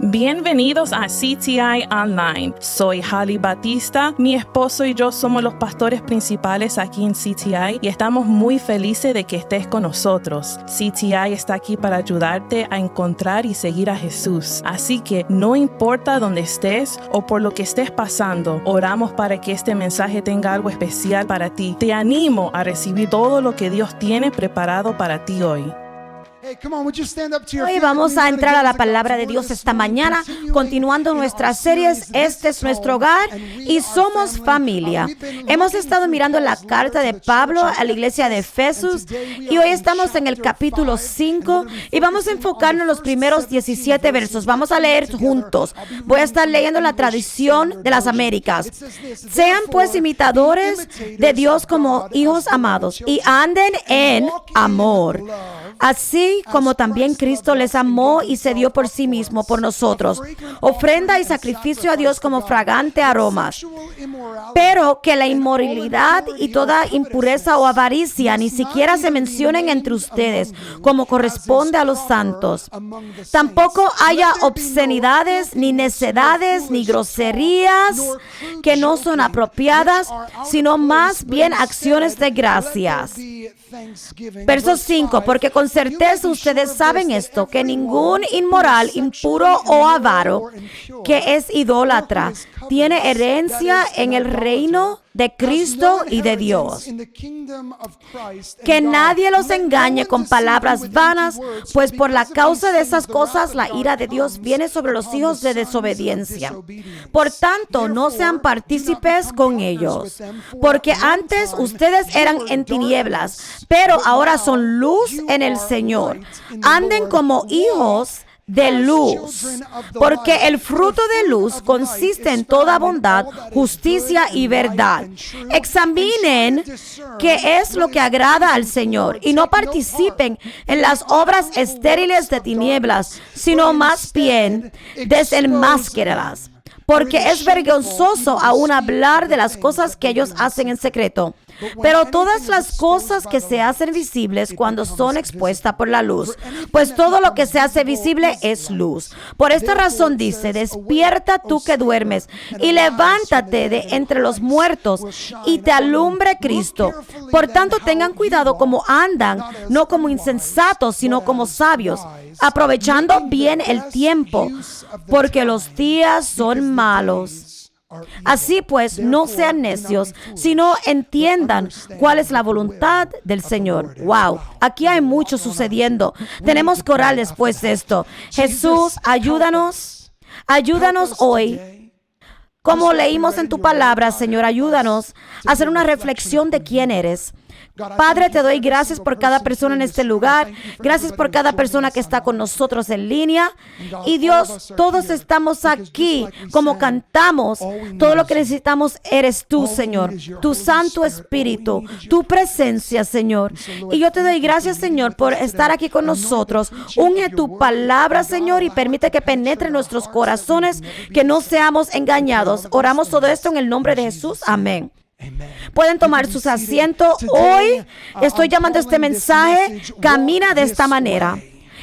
Bienvenidos a CTI Online. Soy Holly Batista. Mi esposo y yo somos los pastores principales aquí en CTI y estamos muy felices de que estés con nosotros. CTI está aquí para ayudarte a encontrar y seguir a Jesús. Así que no importa dónde estés o por lo que estés pasando, oramos para que este mensaje tenga algo especial para ti. Te animo a recibir todo lo que Dios tiene preparado para ti hoy. Hoy vamos a entrar a la palabra de Dios esta mañana, continuando nuestras series. Este es nuestro hogar y somos familia. Hemos estado mirando la carta de Pablo a la iglesia de Efesos y hoy estamos en el capítulo 5 y vamos a enfocarnos en los primeros 17 versos. Vamos a leer juntos. Voy a estar leyendo la tradición de las Américas. Sean pues imitadores de Dios como hijos amados y anden en amor. Así como también Cristo les amó y se dio por sí mismo por nosotros, ofrenda y sacrificio a Dios como fragante aroma. Pero que la inmoralidad y toda impureza o avaricia ni siquiera se mencionen entre ustedes, como corresponde a los santos. Tampoco haya obscenidades, ni necedades, ni groserías que no son apropiadas, sino más bien acciones de gracias. Verso 5, porque con certeza ustedes saben esto, que ningún inmoral, impuro o avaro, que es idólatra, tiene herencia en el reino de Cristo y de Dios. Que nadie los engañe con palabras vanas, pues por la causa de esas cosas la ira de Dios viene sobre los hijos de desobediencia. Por tanto, no sean partícipes con ellos, porque antes ustedes eran en tinieblas, pero ahora son luz en el Señor. Anden como hijos de luz, porque el fruto de luz consiste en toda bondad, justicia y verdad. Examinen qué es lo que agrada al Señor y no participen en las obras estériles de tinieblas, sino más bien desenmásquerelas, porque es vergonzoso aún hablar de las cosas que ellos hacen en secreto. Pero todas las cosas que se hacen visibles cuando son expuestas por la luz, pues todo lo que se hace visible es luz. Por esta razón dice, despierta tú que duermes y levántate de entre los muertos y te alumbre Cristo. Por tanto, tengan cuidado como andan, no como insensatos, sino como sabios, aprovechando bien el tiempo, porque los días son malos. Así pues, no sean necios, sino entiendan cuál es la voluntad del Señor. Wow, aquí hay mucho sucediendo. Tenemos que orar después de esto. Jesús, ayúdanos hoy. Como leímos en tu palabra, Señor, ayúdanos a hacer una reflexión de quién eres. Padre, te doy gracias por cada persona en este lugar. Gracias por cada persona que está con nosotros en línea. Y Dios, todos estamos aquí como cantamos. Todo lo que necesitamos eres tú, Señor. Tu Santo Espíritu, tu presencia, Señor. Y yo te doy gracias, Señor, por estar aquí con nosotros. Unge tu palabra, Señor, y permite que penetre en nuestros corazones, que no seamos engañados. Oramos todo esto en el nombre de Jesús. Amén. Pueden tomar sus asientos. Hoy estoy llamando este mensaje Camina de esta manera.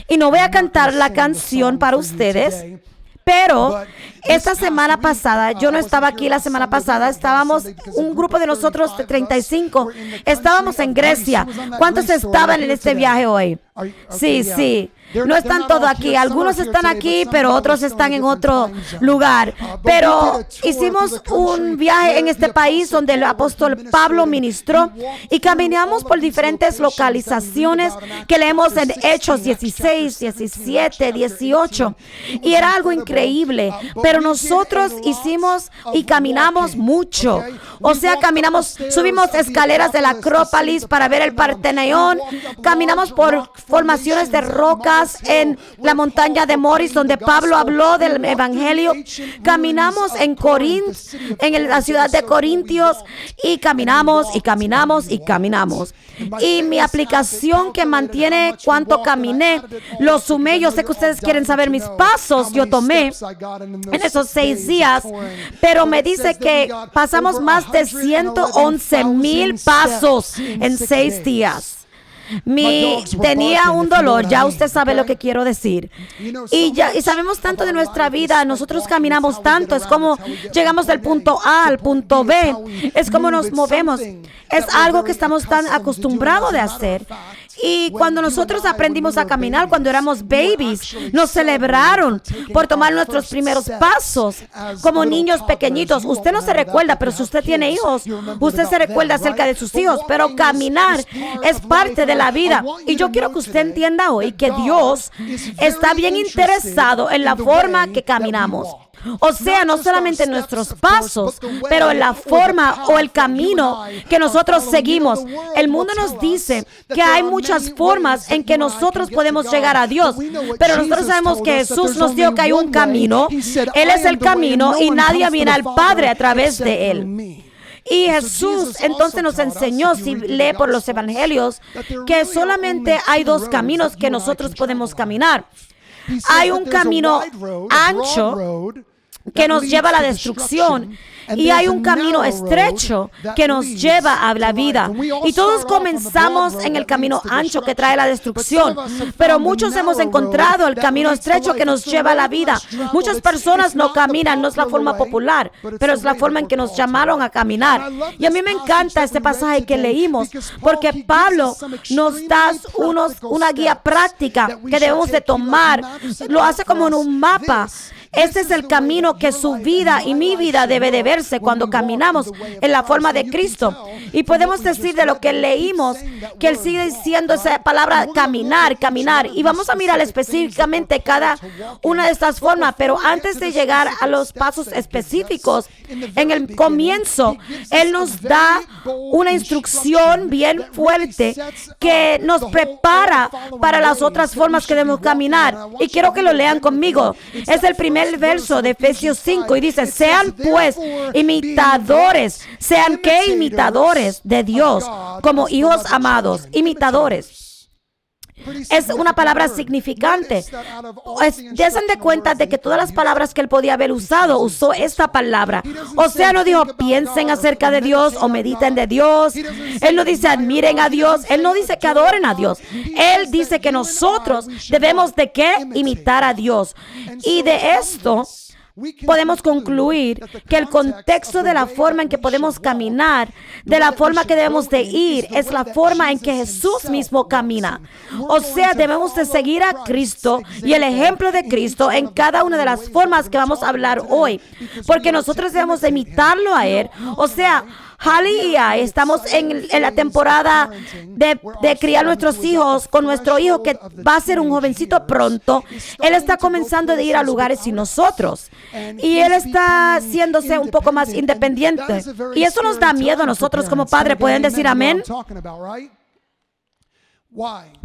Y no voy a cantar la canción para ustedes, pero esta semana pasada, yo no estaba aquí la semana pasada, estábamos, un grupo de nosotros de 35, estábamos en Grecia. ¿Cuántos estaban en este viaje hoy? Sí. No están todos aquí. Algunos están aquí, pero otros están en otro lugar. Pero hicimos un viaje en este país donde el apóstol Pablo ministró y caminamos por diferentes localizaciones que leemos en Hechos 16, 17, 18. Y era algo increíble. Pero nosotros hicimos y caminamos mucho. O sea, subimos escaleras de la Acrópolis para ver el Partenón. Caminamos por formaciones de rocas en la montaña de Moris, donde Pablo habló del Evangelio. Caminamos en Corinto, en la ciudad de Corintios, y caminamos. Y mi aplicación que mantiene cuánto caminé, lo sumé. Yo sé que ustedes quieren saber mis pasos. Yo tomé en esos 6 días, pero me dice que pasamos más de 111,000 pasos en 6 días. tenía un dolor, ya usted sabe lo que quiero decir. Y sabemos tanto de nuestra vida, nosotros caminamos tanto, es como llegamos del punto A al punto B, es como nos movemos, es algo que estamos tan acostumbrados de hacer. Y cuando nosotros aprendimos a caminar, cuando éramos babies, nos celebraron por tomar nuestros primeros pasos como niños pequeñitos. Usted no se recuerda, pero si usted tiene hijos, usted se recuerda acerca de sus hijos. Pero caminar es parte de la vida. Y yo quiero que usted entienda hoy que Dios está bien interesado en la forma que caminamos. O sea, no solamente en nuestros pasos, pero en la forma o el camino que nosotros seguimos. El mundo nos dice que hay muchas formas en que nosotros podemos llegar a Dios, pero nosotros sabemos que Jesús nos dijo que hay un camino. Él es el camino y nadie viene al Padre a través de Él. Y Jesús entonces nos enseñó, si lee por los evangelios, que solamente hay dos caminos que nosotros podemos caminar. Hay un camino ancho que nos lleva a la destrucción y hay un camino estrecho que nos lleva a la vida. Y todos comenzamos en el camino ancho que trae la destrucción, pero muchos hemos encontrado el camino estrecho que nos lleva a la vida. Muchas personas no caminan, no es la forma popular, pero es la forma en que nos llamaron a caminar. Y a mí me encanta este pasaje que leímos, porque Pablo nos da una guía práctica que debemos de tomar. Lo hace como en un mapa. Este es el camino que su vida y mi vida debe de verse cuando caminamos en la forma de Cristo. Y podemos decir de lo que leímos, que Él sigue diciendo esa palabra caminar, caminar. Y vamos a mirar específicamente cada una de estas formas. Pero antes de llegar a los pasos específicos, en el comienzo, Él nos da una instrucción bien fuerte que nos prepara para las otras formas que debemos caminar. Y quiero que lo lean conmigo. Es el primer verso de Efesios 5 y dice: sean pues imitadores. ¿Sean qué? Imitadores de Dios, como hijos amados, imitadores. Es una palabra significante. Desen de cuenta de que todas las palabras que él podía haber usado, usó esta palabra. O sea, no dijo piensen acerca de Dios o mediten de Dios. Él no dice admiren a Dios. Él no dice que adoren a Dios. Él dice que nosotros debemos de ¿qué? Imitar a Dios. Y de esto podemos concluir que el contexto de la forma en que podemos caminar, de la forma que debemos de ir, es la forma en que Jesús mismo camina. O sea, debemos de seguir a Cristo y el ejemplo de Cristo en cada una de las formas que vamos a hablar hoy, porque nosotros debemos de imitarlo a Él. O sea, Hallie y I estamos en la temporada de criar nuestros hijos con nuestro hijo que va a ser un jovencito pronto. Él está comenzando a ir a lugares sin nosotros y él está haciéndose un poco más independiente y eso nos da miedo a nosotros como padres. ¿Pueden decir amén?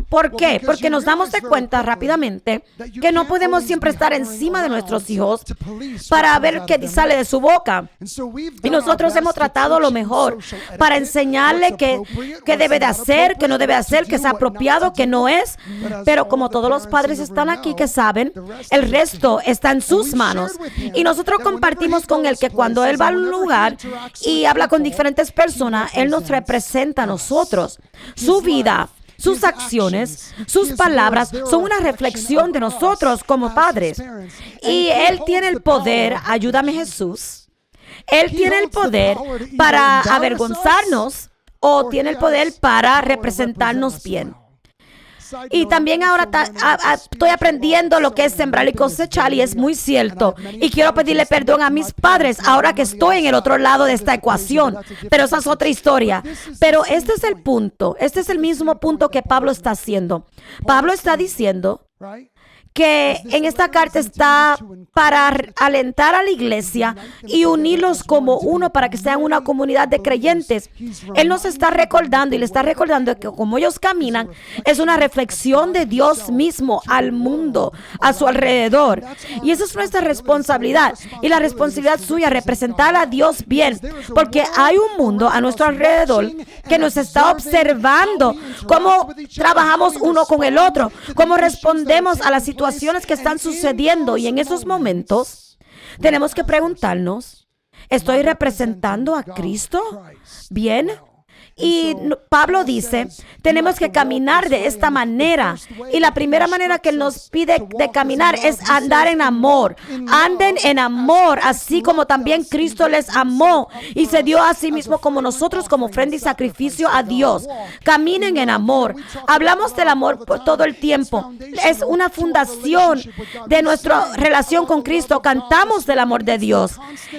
¿Por qué? Porque nos damos de cuenta rápidamente que no podemos siempre estar encima de nuestros hijos para ver qué sale de su boca. Y nosotros hemos tratado lo mejor para enseñarle qué debe de hacer, qué no debe hacer, qué es apropiado, qué no es. Pero como todos los padres están aquí que saben, el resto está en sus manos. Y nosotros compartimos con él que cuando él va a un lugar y habla con diferentes personas, él nos representa a nosotros. Su vida, sus acciones, sus palabras son una reflexión de nosotros como padres. Y Él tiene el poder, ayúdame Jesús, Él tiene el poder para avergonzarnos o tiene el poder para representarnos bien. Y también ahora estoy aprendiendo lo que es sembrar y cosechar y es muy cierto. Y quiero pedirle perdón a mis padres ahora que estoy en el otro lado de esta ecuación. Pero esa es otra historia. Pero este es el punto. Este es el mismo punto que Pablo está haciendo. Pablo está diciendo que en esta carta está para alentar a la iglesia y unirlos como uno para que sean una comunidad de creyentes. Él nos está recordando y le está recordando que como ellos caminan es una reflexión de Dios mismo al mundo, a su alrededor. Y esa es nuestra responsabilidad y la responsabilidad suya, representar a Dios bien, porque hay un mundo a nuestro alrededor que nos está observando cómo trabajamos uno con el otro, cómo respondemos a las situaciones que están sucediendo y en esos momentos tenemos que preguntarnos, ¿estoy representando a Cristo bien? Y Pablo dice, tenemos que caminar de esta manera. Y la primera manera que Él nos pide de caminar es andar en amor. Anden en amor, así como también Cristo les amó y se dio a sí mismo como nosotros, como ofrenda y sacrificio a Dios. Caminen en amor. Hablamos del amor por todo el tiempo. Es una fundación de nuestra relación con Cristo. Cantamos del amor de Dios.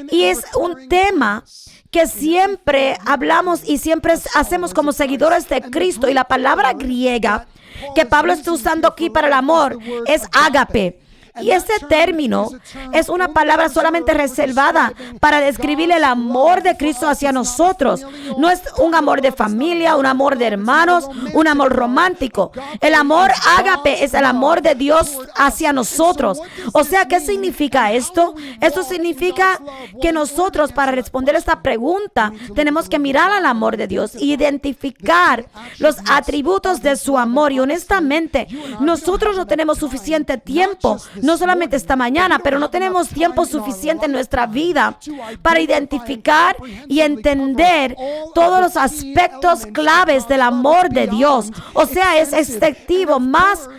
Y es un tema que siempre hablamos y siempre hacemos como seguidores de Cristo. Y la palabra griega que Pablo está usando aquí para el amor es ágape. Y ese término es una palabra solamente reservada para describir el amor de Cristo hacia nosotros. No es un amor de familia, un amor de hermanos, un amor romántico. El amor ágape es el amor de Dios hacia nosotros. O sea, ¿qué significa esto? Esto significa que nosotros, para responder esta pregunta, tenemos que mirar al amor de Dios e identificar los atributos de su amor. Y honestamente, nosotros no tenemos suficiente tiempo, no solamente esta mañana, pero no tenemos tiempo suficiente en nuestra vida para identificar y entender todos los aspectos claves del amor de Dios. O sea, es extensivo más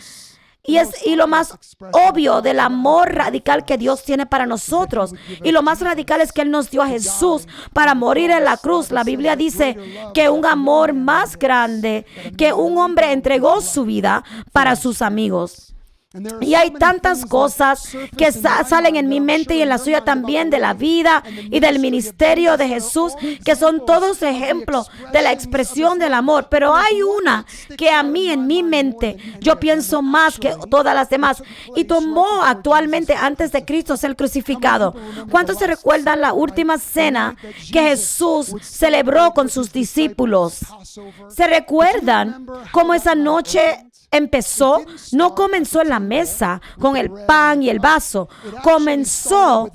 y lo más obvio del amor radical que Dios tiene para nosotros. Y lo más radical es que Él nos dio a Jesús para morir en la cruz. La Biblia dice que un amor más grande, que un hombre entregó su vida para sus amigos. Y hay tantas cosas que salen en mi mente y en la suya también, de la vida y del ministerio de Jesús, que son todos ejemplos de la expresión del amor. Pero hay una que a mí, en mi mente, yo pienso más que todas las demás, y tomó actualmente antes de Cristo ser crucificado. ¿Cuántos se recuerdan la última cena que Jesús celebró con sus discípulos? ¿Se recuerdan cómo esa noche empezó? No comenzó en la mesa con el pan y el vaso. Comenzó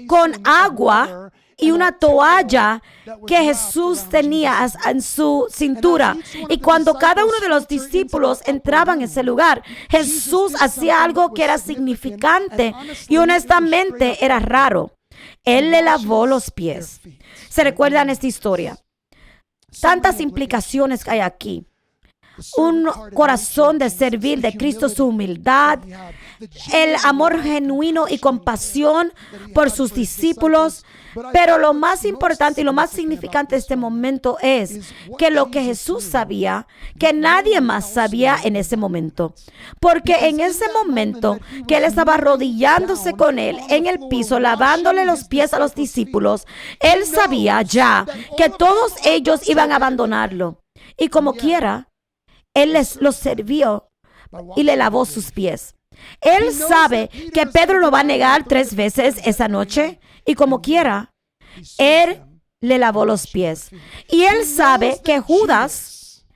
con agua y una toalla que Jesús tenía en su cintura. Y cuando cada uno de los discípulos entraba en ese lugar, Jesús hacía algo que era significante y honestamente era raro. Él le lavó los pies. ¿Se recuerdan esta historia? Tantas implicaciones que hay aquí. Un corazón de servir de Cristo, su humildad, el amor genuino y compasión por sus discípulos. Pero lo más importante y lo más significante de este momento es que lo que Jesús sabía, que nadie más sabía en ese momento. Porque en ese momento que Él estaba arrodillándose con Él en el piso, lavándole los pies a los discípulos, Él sabía ya que todos ellos iban a abandonarlo. Y como quiera, Él los sirvió y le lavó sus pies. Él sabe que Pedro lo va a negar 3 veces esa noche y como quiera, Él le lavó los pies. Y Él sabe que Judas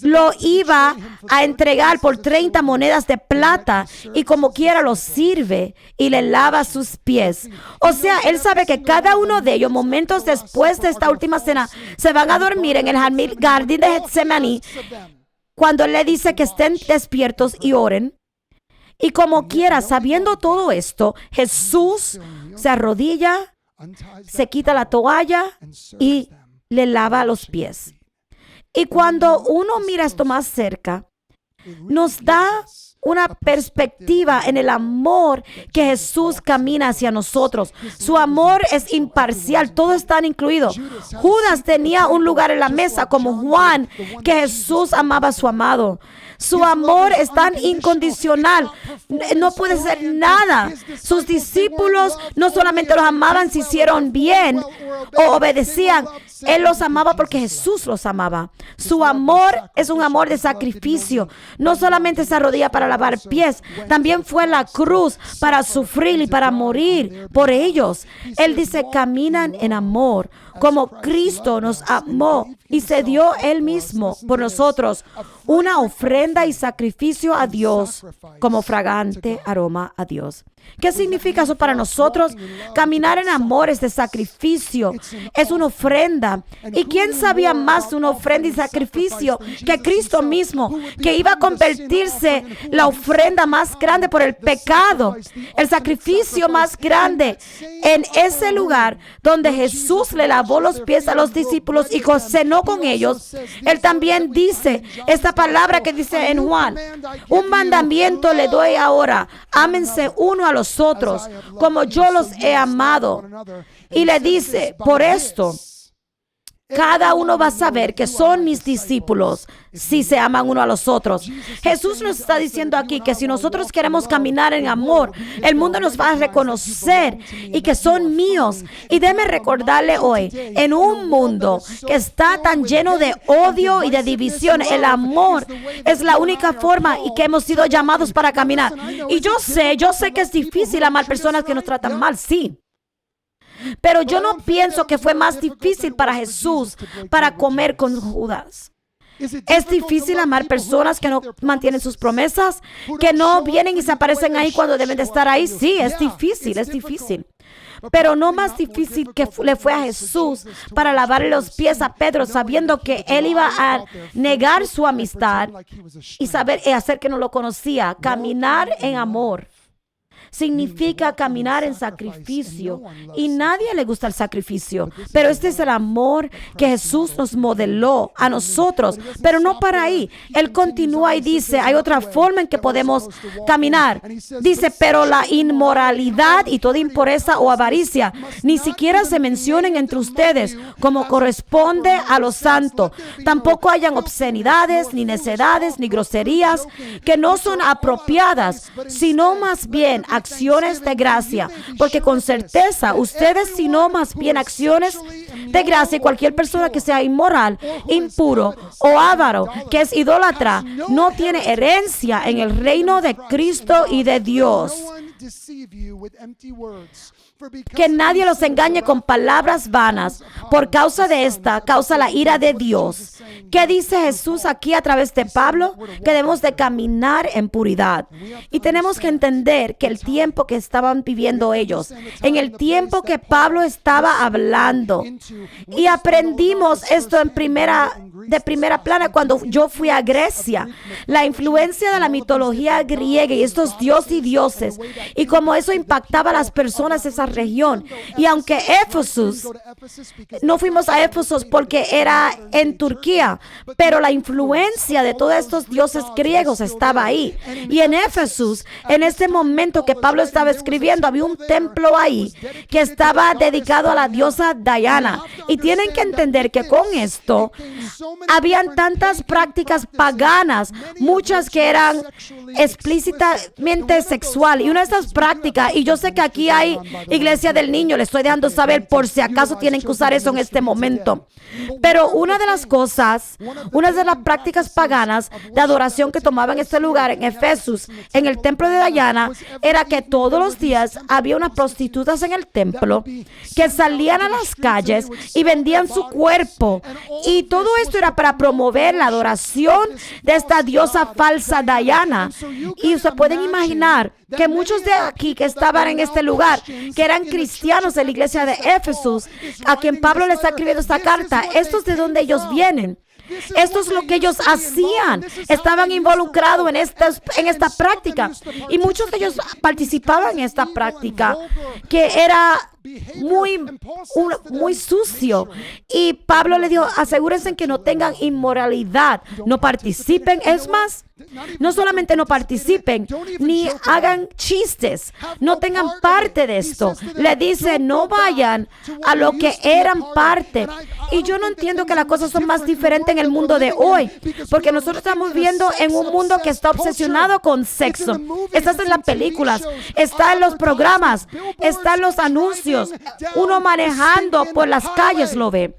lo iba a entregar por 30 monedas de plata y como quiera lo sirve y le lava sus pies. O sea, Él sabe que cada uno de ellos, momentos después de esta última cena, se van a dormir en el jardín de Getsemaní, cuando Él le dice que estén despiertos y oren. Y como quiera, sabiendo todo esto, Jesús se arrodilla, se quita la toalla y le lava los pies. Y cuando uno mira esto más cerca, nos da una perspectiva en el amor que Jesús camina hacia nosotros. Su amor es imparcial, todo está incluido. Judas tenía un lugar en la mesa como Juan, que Jesús amaba a su amado. Su amor es tan incondicional, no puede ser nada. Sus discípulos no solamente los amaban si hicieron bien o obedecían, Él los amaba porque Jesús los amaba. Su amor es un amor de sacrificio. No solamente se arrodilla para lavar pies, también fue a la cruz para sufrir y para morir por ellos. Él dice, caminan en amor como Cristo nos amó y se dio Él mismo por nosotros, una ofrenda y sacrificio a Dios como fragante aroma a Dios. ¿Qué significa eso para nosotros? Caminar en amor es de sacrificio, es una ofrenda. ¿Y quién sabía más de una ofrenda y sacrificio que Cristo mismo, que iba a convertirse la ofrenda más grande por el pecado, el sacrificio más grande en ese lugar donde Jesús le lavó los pies a los discípulos y cenó caminó con ellos, Él también dice esta palabra que dice en Juan: un mandamiento le doy ahora, ámense uno a los otros, como yo los he amado. Y le dice, por esto, cada uno va a saber que son mis discípulos si se aman uno a los otros. Jesús nos está diciendo aquí que si nosotros queremos caminar en amor, el mundo nos va a reconocer y que son míos. Y déjeme recordarle hoy, en un mundo que está tan lleno de odio y de división, el amor es la única forma y que hemos sido llamados para caminar. Y yo sé que es difícil amar personas que nos tratan mal, sí. Pero yo no pienso que fue más difícil para Jesús para comer con Judas. Es difícil amar personas que no mantienen sus promesas, que no vienen y se aparecen ahí cuando deben de estar ahí. Sí, es difícil. Pero no más difícil que le fue a Jesús para lavarle los pies a Pedro, sabiendo que él iba a negar su amistad y hacer que no lo conocía. Caminar en amor significa caminar en sacrificio, y nadie le gusta el sacrificio, pero este es el amor que Jesús nos modeló a nosotros. Pero no para ahí, Él continúa y dice, hay otra forma en que podemos caminar. Dice, pero la inmoralidad y toda impureza o avaricia ni siquiera se mencionen entre ustedes como corresponde a lo santo. Tampoco hayan obscenidades, ni necedades, ni groserías que no son apropiadas, sino más bien acciones de gracia, porque con certeza ustedes, sino más bien acciones de gracia, cualquier persona que sea inmoral, impuro o avaro, que es idólatra, no tiene herencia en el reino de Cristo y de Dios. Que nadie los engañe con palabras vanas. Por causa de esta, causa la ira de Dios. ¿Qué dice Jesús aquí a través de Pablo? Que debemos de caminar en puridad. Y tenemos que entender que el tiempo que estaban viviendo ellos, en el tiempo que Pablo estaba hablando, y aprendimos esto de primera plana cuando yo fui a Grecia, la influencia de la mitología griega y estos dioses y dioses, y cómo eso impactaba a las personas de esa región. Y aunque no fuimos a Éfeso porque era en Turquía, pero la influencia de todos estos dioses griegos estaba ahí. Y en Éfeso, en este momento que Pablo estaba escribiendo, había un templo ahí que estaba dedicado a la diosa Diana. Y tienen que entender que con esto habían tantas prácticas paganas, muchas que eran explícitamente sexual. Y una de estas prácticas, y yo sé que aquí hay Iglesia del Niño, le estoy dejando saber por si acaso tienen que usar eso en este momento. Pero una de las prácticas paganas de adoración que tomaban este lugar en Efesos, en el templo de Diana, era que todos los días había unas prostitutas en el templo que salían a las calles y vendían su cuerpo. Y todo esto era para promover la adoración de esta diosa falsa Diana. Y se pueden imaginar que muchos de aquí que estaban en este lugar, que eran cristianos de la iglesia de Éfeso, a quien Pablo le está escribiendo esta carta, estos de donde ellos vienen. Esto es lo que ellos hacían. Estaban involucrados en esta práctica. Y muchos de ellos participaban en esta práctica, que era muy sucio. Y Pablo le dijo, asegúrense que no tengan inmoralidad, no participen. Es más, no solamente no participen, ni hagan chistes, no tengan parte de esto. Le dice, no vayan a lo que eran parte. Y yo no entiendo que las cosas son más diferentes en el mundo de hoy, porque nosotros estamos viviendo en un mundo que está obsesionado con sexo. Está en las películas, está en los programas, está en los anuncios. Uno manejando por las calles lo ve.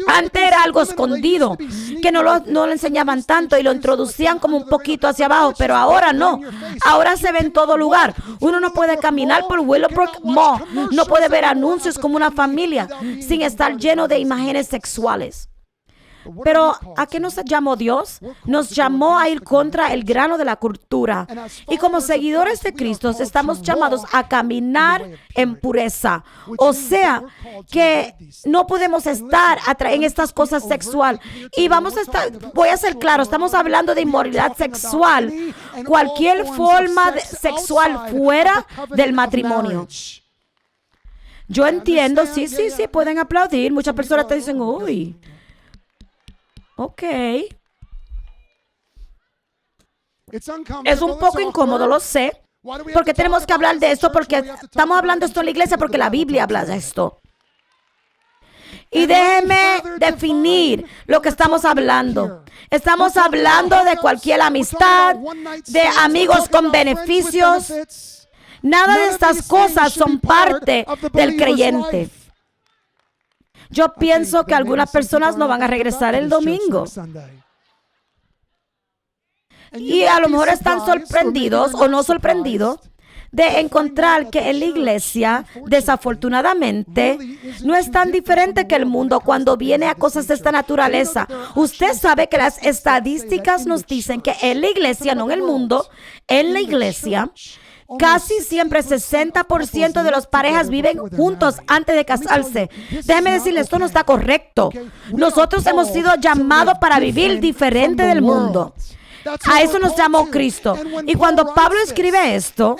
Antes era algo escondido, que no lo enseñaban tanto y lo introducían como un poquito hacia abajo, pero ahora no. Ahora se ve en todo lugar. Uno no puede caminar por Willowbrook Mall, no puede ver anuncios como una familia sin estar lleno de imágenes sexuales. Pero ¿a qué nos llamó Dios? Nos llamó a ir contra el grano de la cultura. Y como seguidores de Cristo estamos llamados a caminar en pureza. O sea, que no podemos estar en estas cosas sexuales. Y voy a ser claro, estamos hablando de inmoralidad sexual. Cualquier forma sexual fuera del matrimonio. Yo entiendo, sí, pueden aplaudir. Muchas personas te dicen, uy. Ok. Es un poco incómodo, lo sé. Porque tenemos que hablar de esto, porque estamos hablando de esto en la iglesia, porque la Biblia habla de esto. Y déjeme definir lo que estamos hablando. Estamos hablando de cualquier amistad, de amigos con beneficios. Nada de estas cosas son parte del creyente. Yo pienso que algunas personas no van a regresar el domingo. Y a lo mejor están sorprendidos o no sorprendidos de encontrar que en la iglesia, desafortunadamente, no es tan diferente que el mundo cuando viene a cosas de esta naturaleza. Usted sabe que las estadísticas nos dicen que en la iglesia, no en el mundo, en la iglesia, casi siempre 60% de las parejas viven juntos antes de casarse. Déjeme decirle, esto no está correcto. Nosotros hemos sido llamados para vivir diferente del mundo. A eso nos llamó Cristo. Y cuando Pablo escribe esto,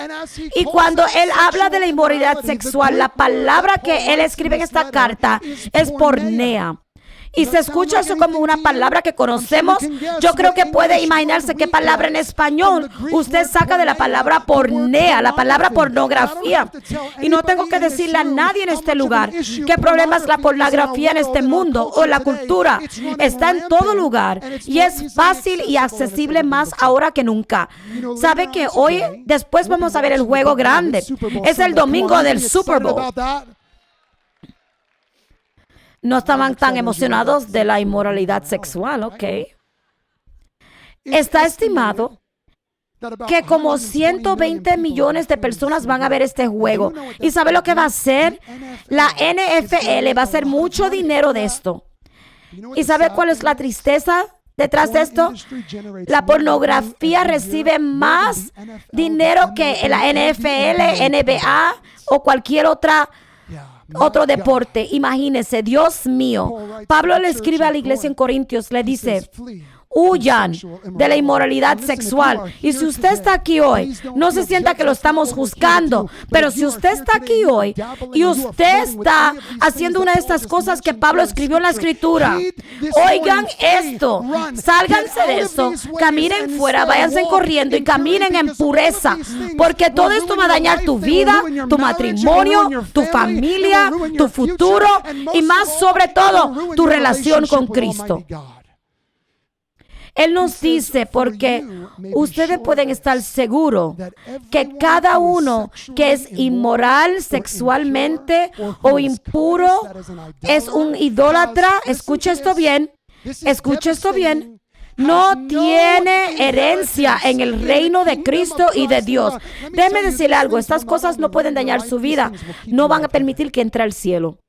y cuando él habla de la inmoralidad sexual, la palabra que él escribe en esta carta es pornea. Y se escucha eso como una palabra que conocemos. Yo creo que puede imaginarse qué palabra en español usted saca de la palabra pornea, la palabra pornografía. Y no tengo que decirle a nadie en este lugar qué problema es la pornografía en este mundo o la cultura. Está en todo lugar y es fácil y accesible más ahora que nunca. ¿Sabe que hoy, después vamos a ver el juego grande? Es el domingo del Super Bowl. No estaban tan emocionados de la inmoralidad sexual, ¿ok? Está estimado que como 120 millones de personas van a ver este juego. ¿Y sabe lo que va a hacer? La NFL va a hacer mucho dinero de esto. ¿Y sabe cuál es la tristeza detrás de esto? La pornografía recibe más dinero que la NFL, NBA o cualquier otro deporte. Imagínense, Dios mío. Pablo le escribe a la iglesia en Corintios, le dice: huyan de la inmoralidad sexual. Y si usted está aquí hoy, no se sienta que lo estamos juzgando, pero si usted está aquí hoy y usted está haciendo una de estas cosas que Pablo escribió en la escritura, oigan esto, sálganse de eso, caminen fuera, váyanse corriendo y caminen en pureza, porque todo esto va a dañar tu vida, tu matrimonio, tu familia, tu futuro y más sobre todo tu relación con Cristo. Él nos dice, porque ustedes pueden estar seguros que cada uno que es inmoral sexualmente o impuro es un idólatra. Escuche esto bien, no tiene herencia en el reino de Cristo y de Dios. Déjeme decirle algo, estas cosas no pueden dañar su vida, no van a permitir que entre al cielo.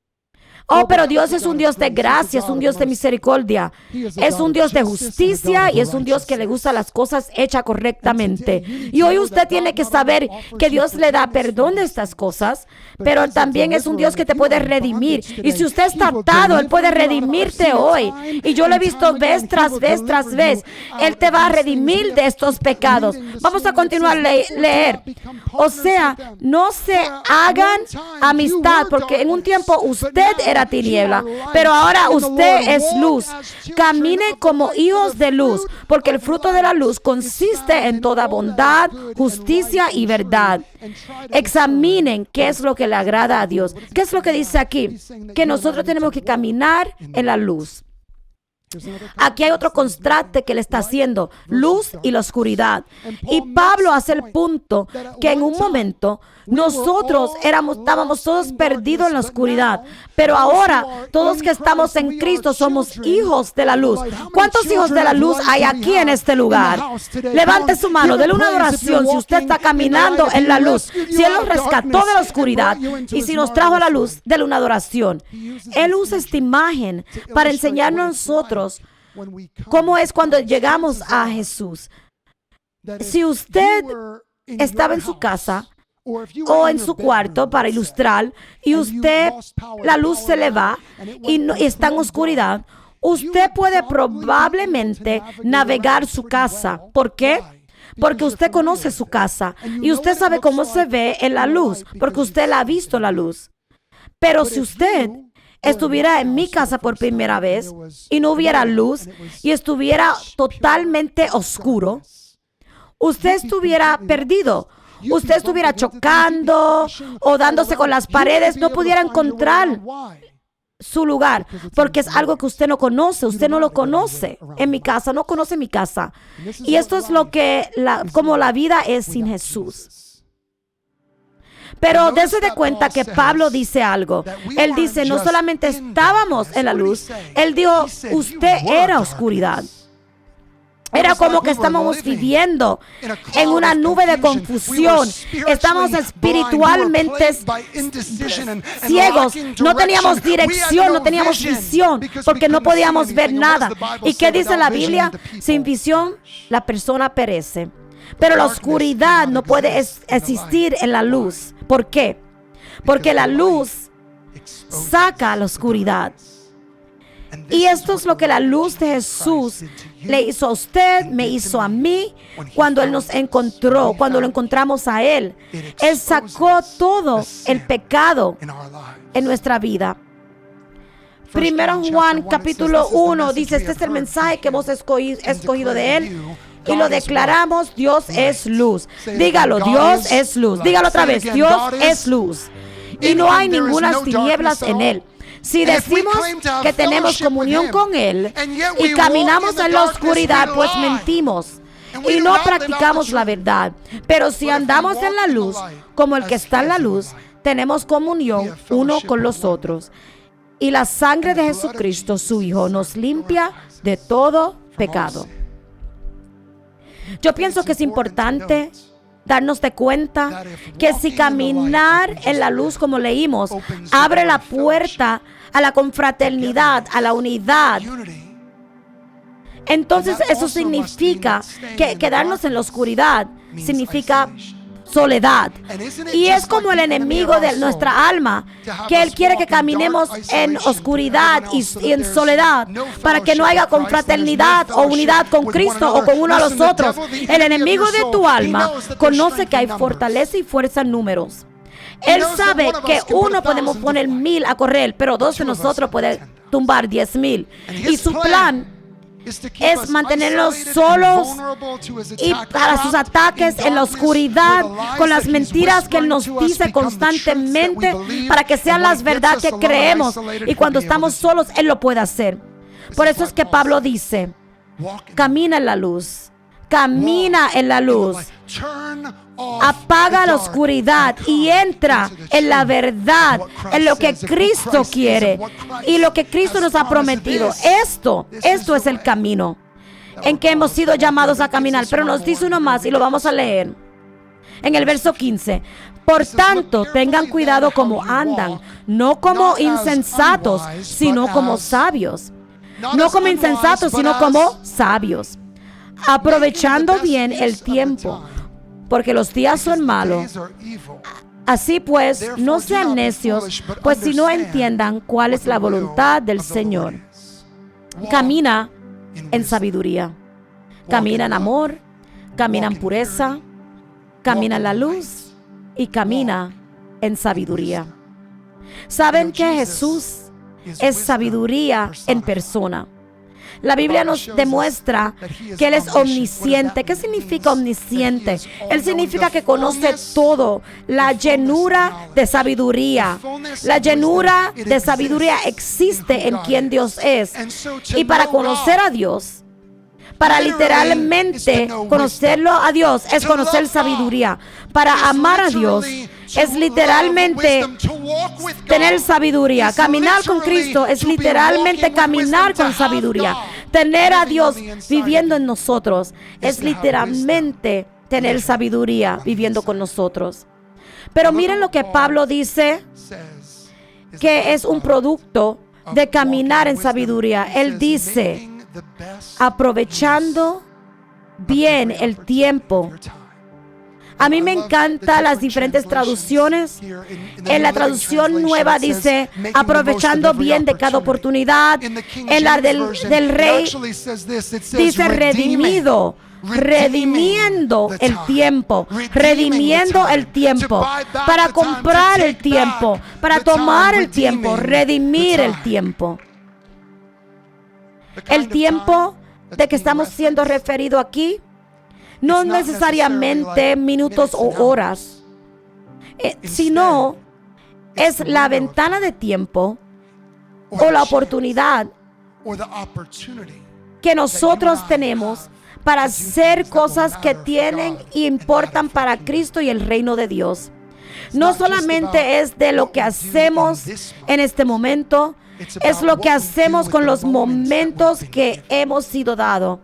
Oh, pero Dios es un Dios de gracia, es un Dios de misericordia, es un Dios de justicia y es un Dios que le gusta las cosas hechas correctamente. Y hoy usted tiene que saber que Dios le da perdón de estas cosas, pero también es un Dios que te puede redimir. Y si usted está atado, Él puede redimirte hoy. Y yo lo he visto vez tras vez tras vez. Él te va a redimir de estos pecados. Vamos a continuar a leer. O sea, no se hagan amistad, porque en un tiempo usted era tiniebla, pero ahora usted es luz. Camine como hijos de luz, porque el fruto de la luz consiste en toda bondad, justicia y verdad. Examinen qué es lo que le agrada a Dios. ¿Qué es lo que dice aquí? Que nosotros tenemos que caminar en la luz. Aquí hay otro contraste que le está haciendo, luz y la oscuridad. Y Pablo hace el punto que en un momento nosotros estábamos todos perdidos en la oscuridad, pero ahora todos que estamos en Cristo somos hijos de la luz. ¿Cuántos hijos de la luz hay aquí en este lugar? Levante su mano, déle una adoración si usted está caminando en la luz. Si Él nos rescató de la oscuridad y si nos trajo a la luz, déle una adoración. Él usa esta imagen para enseñarnos a nosotros cómo es cuando llegamos a Jesús. Si usted estaba en su casa o en su cuarto, para ilustrar, y la luz se le va y está en oscuridad, usted puede probablemente navegar su casa. ¿Por qué? Porque usted conoce su casa y usted sabe cómo se ve en la luz, porque usted la ha visto la luz. Pero si usted estuviera en mi casa por primera vez y no hubiera luz y estuviera totalmente oscuro, usted estuviera perdido. Usted estuviera chocando o dándose con las paredes, no pudiera encontrar su lugar, porque es algo que usted no conoce, usted no lo conoce. En mi casa, no conoce mi casa. Y esto es como la vida es sin Jesús. Pero dése de cuenta que Pablo dice algo. Él dice, no solamente estábamos en la luz, él dijo, usted era oscuridad. Era como que estábamos viviendo en una nube de confusión. Estamos espiritualmente ciegos. No teníamos dirección, no teníamos visión, porque no podíamos ver nada. ¿Y qué dice la Biblia? Sin visión, la persona perece. Pero la oscuridad no puede existir en la luz. ¿Por qué? Porque la luz saca la oscuridad. Y esto es lo que la luz de Jesús le hizo a usted, me hizo a mí, cuando Él nos encontró, cuando lo encontramos a Él. Él sacó todo el pecado en nuestra vida. Primero Juan capítulo 1 dice, este es el mensaje que hemos escogido de Él y lo declaramos, Dios es luz. Dígalo, Dios es luz. Dígalo otra vez, Dios es luz. Y no hay ninguna tinieblas en Él. Si decimos que tenemos comunión con Él y caminamos en la oscuridad, pues mentimos y no practicamos la verdad. Pero si andamos en la luz, como el que está en la luz, tenemos comunión uno con los otros. Y la sangre de Jesucristo, su Hijo, nos limpia de todo pecado. Yo pienso que es importante darnos de cuenta que si caminar en la luz, como leímos, abre la puerta a la confraternidad, a la unidad, entonces eso significa que quedarnos en la oscuridad significa soledad. Y es como el enemigo de nuestra alma, que él quiere que caminemos en oscuridad y en soledad para que no haya confraternidad o unidad con Cristo o con uno a los otros. El enemigo de tu alma conoce que hay fortaleza y fuerza en números. Él sabe que uno podemos poner 1000 a correr, pero 2 de nosotros pueden tumbar 10,000. Y su plan es mantenerlos solos y para sus ataques en la oscuridad, con las mentiras que Él nos dice constantemente para que sean las verdades que creemos, y cuando estamos solos Él lo puede hacer. Por eso es que Pablo dice, camina en la luz, camina en la luz, apaga la oscuridad y entra en la verdad, en lo que Cristo quiere y lo que Cristo nos ha prometido. Esto es el camino en que hemos sido llamados a caminar. Pero nos dice uno más y lo vamos a leer en el verso 15. Por tanto, tengan cuidado como andan, no como insensatos, sino como sabios. No como insensatos, sino como sabios, aprovechando bien el tiempo, porque los días son malos. Así pues, no sean necios, pues si no entiendan cuál es la voluntad del Señor. Camina en sabiduría, camina en amor, camina en pureza, camina en la luz y camina en sabiduría. ¿Saben que Jesús es sabiduría en persona? La Biblia nos demuestra que Él es omnisciente. ¿Qué significa omnisciente? Él significa que conoce todo, la llenura de sabiduría. La llenura de sabiduría existe en quien Dios es. Y para conocer a Dios, para literalmente conocerlo a Dios, es conocer sabiduría. Para amar a Dios, es literalmente tener sabiduría. Caminar con Cristo es literalmente caminar con sabiduría. Tener a Dios viviendo en nosotros es literalmente tener sabiduría viviendo con nosotros. Pero miren lo que Pablo dice, que es un producto de caminar en sabiduría. Él dice, aprovechando bien el tiempo. A mí me encantan las diferentes traducciones. En la traducción nueva dice, aprovechando bien de cada oportunidad. En la del Rey dice, redimido. redimiendo el tiempo, redimiendo el tiempo, para comprar el tiempo, para tomar el tiempo, redimir el tiempo. El tiempo de que estamos siendo referido aquí no necesariamente minutos o horas, sino es la ventana de tiempo o la oportunidad que nosotros tenemos para hacer cosas que tienen e importan para Cristo y el reino de Dios. No solamente es de lo que hacemos en este momento, es lo que hacemos con los momentos que hemos sido dados.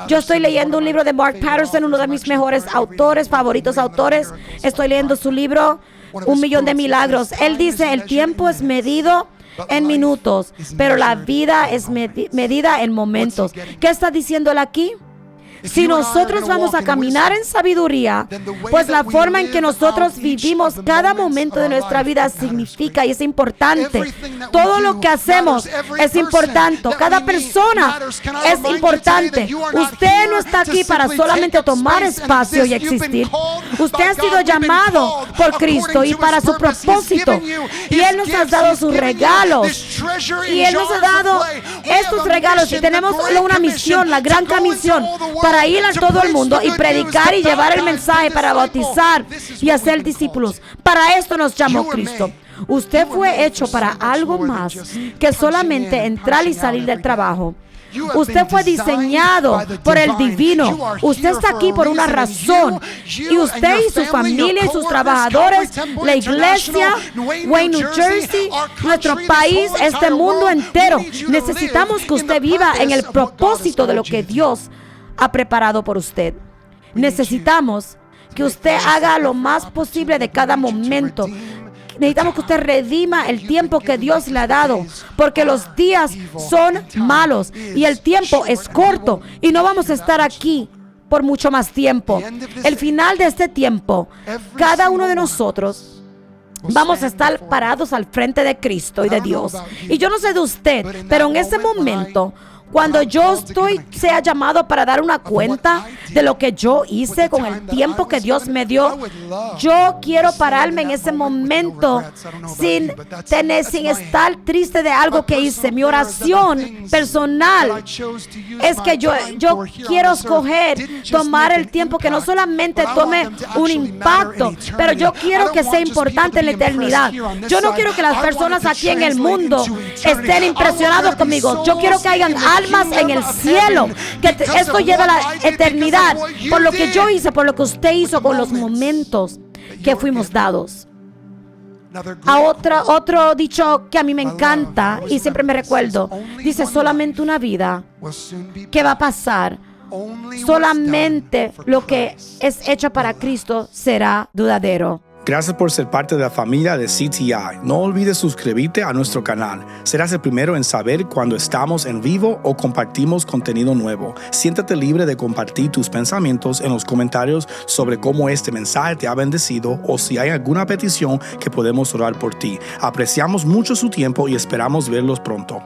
Yo estoy leyendo un libro de Mark Patterson, uno de mis mejores autores, favoritos autores. Estoy leyendo su libro, 1,000,000 de milagros. Él dice, el tiempo es medido en minutos, pero la vida es medida en momentos. ¿Qué está diciendo él aquí? Si nosotros vamos a caminar en sabiduría, pues la forma en que nosotros vivimos cada momento de nuestra vida significa y es importante. Todo lo que hacemos es importante. Cada persona es importante. Usted no está aquí para solamente tomar espacio y existir. Usted ha sido llamado por Cristo y para su propósito. Y Él nos ha dado sus regalos. Y Él nos ha dado estos regalos. Y tenemos una misión, la gran comisión, para ir a todo el mundo y predicar y llevar el mensaje, para bautizar y hacer discípulos. Para esto nos llamó Cristo. Usted fue hecho para algo más que solamente entrar y salir del trabajo. Usted fue diseñado por el divino. Usted está aquí por una razón. Y usted y su familia y sus trabajadores, la iglesia, Wayne, New Jersey, nuestro país, este mundo entero, necesitamos que usted viva en el propósito de lo que Dios ha preparado por usted. Necesitamos que usted haga lo más posible de cada momento. Necesitamos que usted redima el tiempo que Dios le ha dado, porque los días son malos y el tiempo es corto y no vamos a estar aquí por mucho más tiempo. El final de este tiempo, cada uno de nosotros vamos a estar parados al frente de Cristo y de Dios. Y yo no sé de usted, pero en ese momento, cuando yo sea llamado para dar una cuenta de lo que yo hice con el tiempo que Dios me dio, yo quiero pararme en ese momento sin estar triste de algo que hice. Mi oración personal es que yo quiero tomar el tiempo que no solamente tome un impacto, pero yo quiero que sea importante en la eternidad. Yo no quiero que las personas aquí en el mundo estén impresionados conmigo. Yo quiero que hayan almas en el cielo, que esto lleva a la eternidad por lo que yo hice, por lo que usted hizo con los momentos que fuimos dados. Otro dicho que a mí me encanta y siempre me recuerdo, dice, solamente una vida que va a pasar, solamente lo que es hecho para Cristo será duradero. Gracias por ser parte de la familia de CTI. No olvides suscribirte a nuestro canal. Serás el primero en saber cuando estamos en vivo o compartimos contenido nuevo. Siéntate libre de compartir tus pensamientos en los comentarios sobre cómo este mensaje te ha bendecido o si hay alguna petición que podemos orar por ti. Apreciamos mucho su tiempo y esperamos verlos pronto.